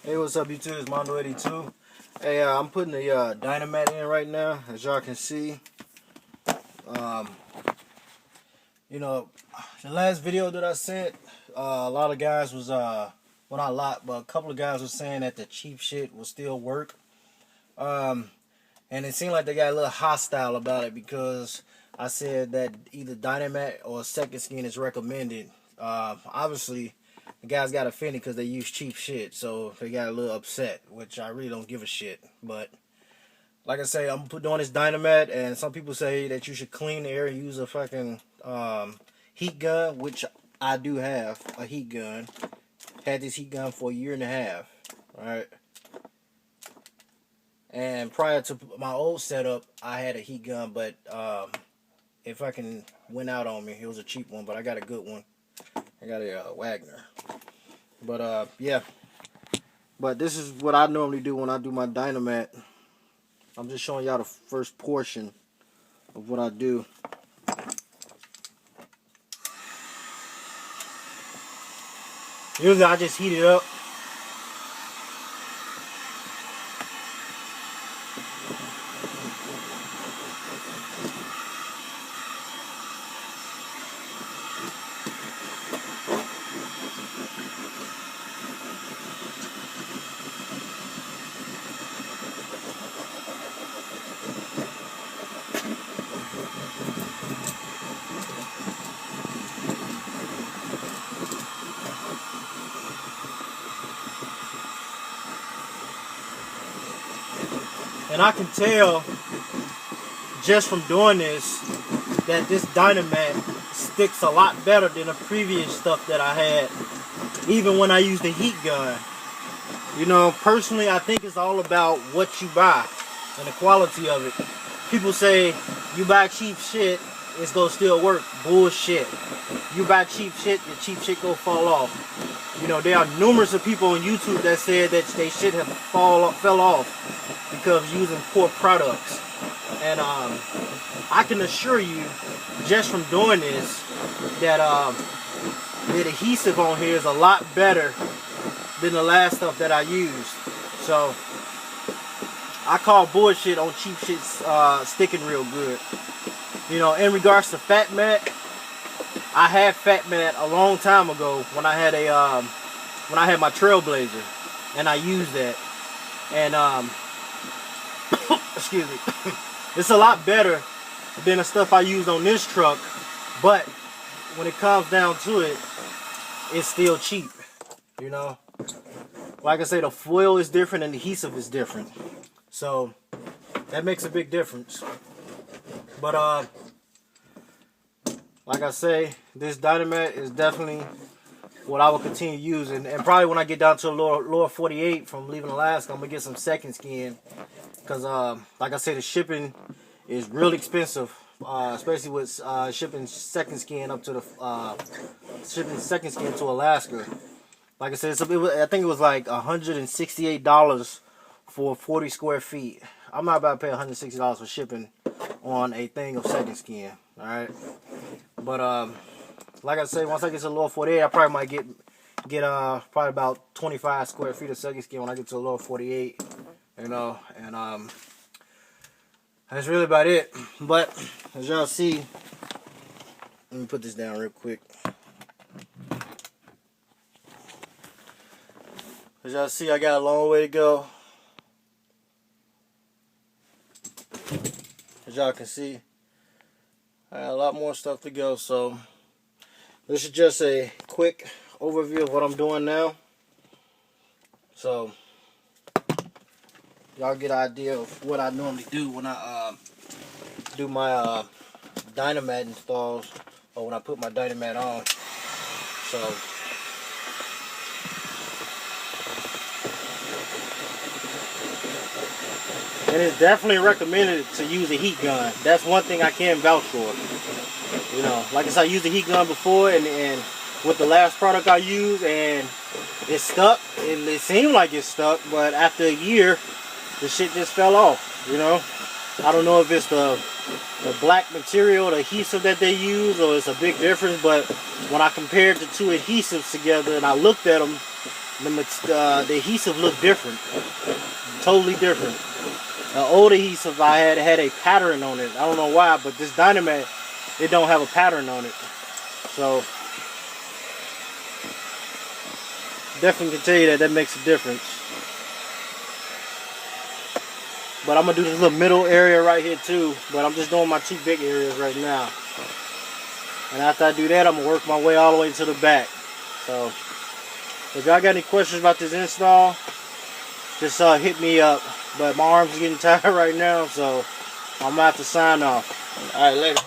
Hey, what's up, YouTube? It's Mondo82. Hey, I'm putting the dynamat in right now, as y'all can see. Um, you know, the last video that I sent, a lot of guys was, well, not a lot, but a couple of guys were saying that the cheap shit will still work. And it seemed like they got a little hostile about it because I said that either dynamat or second skin is recommended. Obviously, the guys got offended because they use cheap shit, so they got a little upset, which I really don't give a shit. But like I say, I'm doing this dynamat, and some people say that you should clean the air and use a fucking heat gun, which I do have a heat gun. Had this heat gun for a year and a half, right? And prior to my old setup, I had a heat gun, but it fucking went out on me. It was a cheap one, but I got a good one. I got a Wagner. But yeah. But this is what I normally do when I do my dynamat. I'm just showing y'all the first portion of what I do. Usually I just heat it up. And I can tell just from doing this that this dynamat sticks a lot better than the previous stuff that I had, even when I used the heat gun. You know, personally, I think it's all about what you buy and the quality of it. People say you buy cheap shit, it's gonna still work. Bullshit. You buy cheap shit, your cheap shit gonna fall off. You know, there are numerous of people on YouTube that said that they shit have fell off because of using poor products. And I can assure you, just from doing this, that the adhesive on here is a lot better than the last stuff that I used. So I call bullshit on cheap shit sticking real good. You know, in regards to fat mat, I had fat mat a long time ago when I had a when I had my Trailblazer, and I used that. And excuse me, it's a lot better than the stuff I used on this truck, but when it comes down to it, it's still cheap. You know, like I say, the foil is different and the adhesive is different, so that makes a big difference. But like I say, this dynamat is definitely what I will continue using, and probably when I get down to the lower 48 from leaving Alaska, I'm gonna get some second skin, because like I say, the shipping is real expensive, especially with shipping second skin up to the shipping second skin to Alaska. Like I said, I think it was like $168 for 40 square feet. I'm not about to pay $160 for shipping on a thing of second skin. All right, but like I say, once I get to the lower 48, I probably might get probably about 25 square feet of second skin when I get to the lower 48. You know, and that's really about it. But as y'all see, let me put this down real quick. As y'all see, I got a long way to go. As y'all can see, I got a lot more stuff to go. So this is just a quick overview of what I'm doing now. So y'all get an idea of what I normally do when I do my dynamat installs, or when I put my dynamat on. So and it's definitely recommended to use a heat gun. That's one thing I can vouch for. You know, like I said, I used a heat gun before, and with the last product I used, and it stuck. It seemed like it stuck, but after a year, the shit just fell off. You know, I don't know if it's the black material, the adhesive that they use, or it's a big difference. But when I compared the two adhesives together and I looked at them, the adhesive looked different, totally different. The old adhesive I had a pattern on it. I don't know why, but this Dynamat, it don't have a pattern on it. So definitely can tell you that makes a difference. But I'm gonna do this little middle area right here too. But I'm just doing my two big areas right now. And after I do that, I'm gonna work my way all the way to the back. So if y'all got any questions about this install, just hit me up. But my arms are getting tired right now, so I'm gonna have to sign off. Alright, later.